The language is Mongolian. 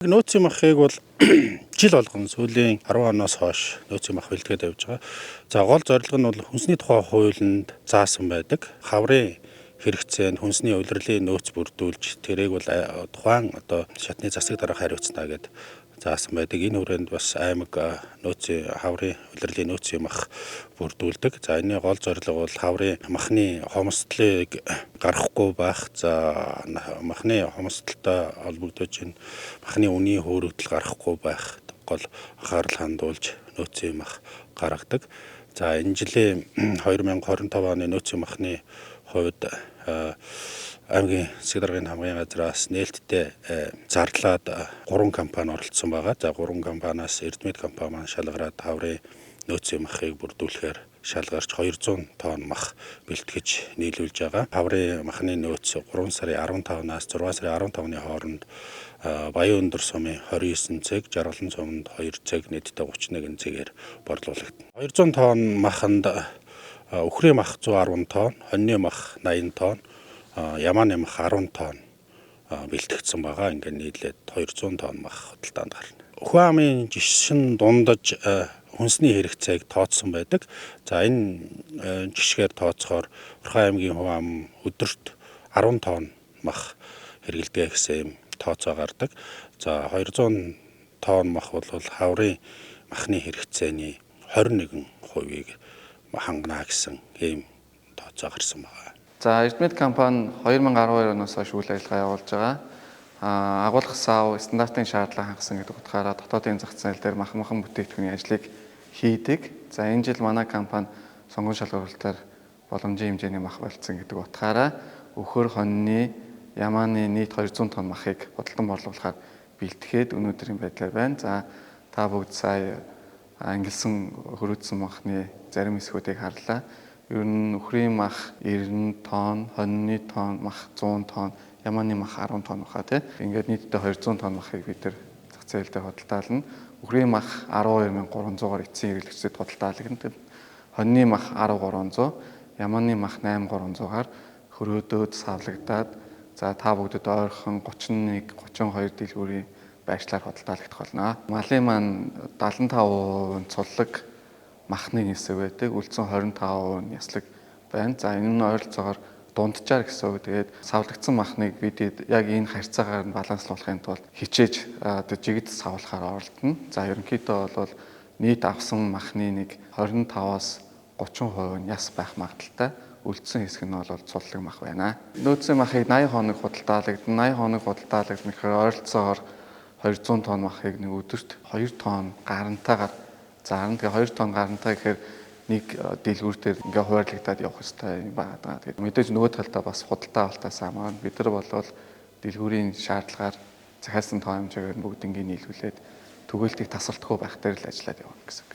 Нөөцийн махыг бол жил болгон сүүлийн 10 оноос хойш нөөцийн мах бэлтгээд явж байгаа. За гол зорилго нь бол хүнсний тухай хуулинд заасан байдаг. Хаврын хэрэгцээнд хүнсний улирлын нөөц бүрдүүлж тэрийг бол тухайн шатны засаг дарга хариуцна гэд заасан байдаг. Энэ хүрээнд бас аймаг нөөцийн хаврын улирлын нөөцийн мах бүрдүүлдэг. За энэ гол зорилго бол хаврын махны хомсдлыг гарахгүй байх. За махны хомсдолтой холбогдож махны үнийн хөөрөгдөл гарахгүй байх гол анхаарал хандуулж нөөцийн мах гаргадаг. За энэ жилийн 2025 оны нөөцийн махны хувьд аймгийн засаг даргын хамгааллын газраас нээлттэй зарлаад 3 компани оролцсон байгаа. За 3 компаниас Эрдмэд компани маань шалгараад хаврын нөөцийн махыг бүрдүүлэхээр шалгарч 200 тонн мах бэлтгэж нийлүүлж байгаа. Хаврын махны нөөц 3 сарын 15-наас 6 сарын 15-ны хооронд Баян өндөр сумын 29 цэг, Жаргалан суманд 2 цэг, нийтдээ 31 цэгээр борлуулагдана. 200 тонн маханд үхрийн мах 110 тонн, хоньны мах 80 тонн, ямааны мах 10 тонн бэлтгэгдсэн байгаа. Ингээд нийлээд 200 тонн мах худалдаанд гарна. Өхөө амын жишин дундаж хүнсний хэрэгцээг тооцсон байдаг. За энэ жишгээр тооцохоор Орхон аймгийн Хуваа ам өдөрт 10 тонн мах хэрэглэдэг гэсэн тооцоо гардаг. За 200 тонн мах бол хаврын махны хэрэгцээний 21%-ийг хангана гэсэн ийм тооцоо гарсан байна. За Эрдмэд компани 2012 оноос хойш үйл ажиллагаа явуулж байгаа. Агуулгах сав стандартын шаардлага хангасан гэдэг утгаараа дотоодын зах зээл дээр махан бүтээгдэхүүний ажлыг хийдэг. За энэ жил манай компани сонгон шалгуулалтаар боломжийн хэмжээний мах болцсон гэдэг утгаараа өхөр хоньны ямааны нийт 200 тонн махыг худалдан борлуулахаар бэлтгэхэд өнөөдрийн байдлаар байна. За та бүгд сая ангилсан хөрөөдсөн махны зарим хэсгүүдийг харлаа. Ер нь үхрийн мах 90 тонн, хоньны тонн мах 100 тонн, ямааны мах 10 тонн баха тий. Ингээд нийтдээ 200 тонн махыг бид нар зах зээлдээ худалдаална. Үхрийн мах 12300-аар эцсийн хэрэглэгчдэд худалдаалагдана. Хоньны мах 10300, ямааны мах 8300-аар хөрөөдөөд савлагдаад за та бүгдэд ойрхон 31, 32 дэлгүүрийн байршлаар худалдаалагдах болно. Малын маань 75% цуллаг махны нисэг байдаг. Үлдсэн 25% нь яслаг байна. За энэ нь ойролцоогоор дунджаар гэсэн үг. Тэгээд савлагдсан махныг бид яг энэ харьцаагаар нь баланслуулахын тулд хичээж жигд савлахаар оролдоно. За ерөнхийдөө бол нийт авсан махны нэг 25-аас 30% нь яс байх магадaltaй. Үлдсэн хэсэг нь бол цуллаг мах байна. Нөөцийн махыг 80 хоног худалдаалагдана. 80 хоног худалдаалагдана гэхээр ойролцоогоор 200 тонн махыг нэг өдөрт 2 тонн гарантайгаар заарна. Тэгээ 2 тонн гарантай гэхээр нэг дэлгүүр дээр ингээ хуваарлагдаад явах хэрэгтэй юм байна. Тэгээд мэдээж нөгөө талдаа бас худалдаа авалтаас хамаарна. Бид нар бол дэлгүүрийн шаардлагаар захиалсан тоо хэмжээгээр бүгд ингээ нийлүүлээд түгээлтийг тасралтгүй байх дээр л ажиллаад явна гэсэн үг.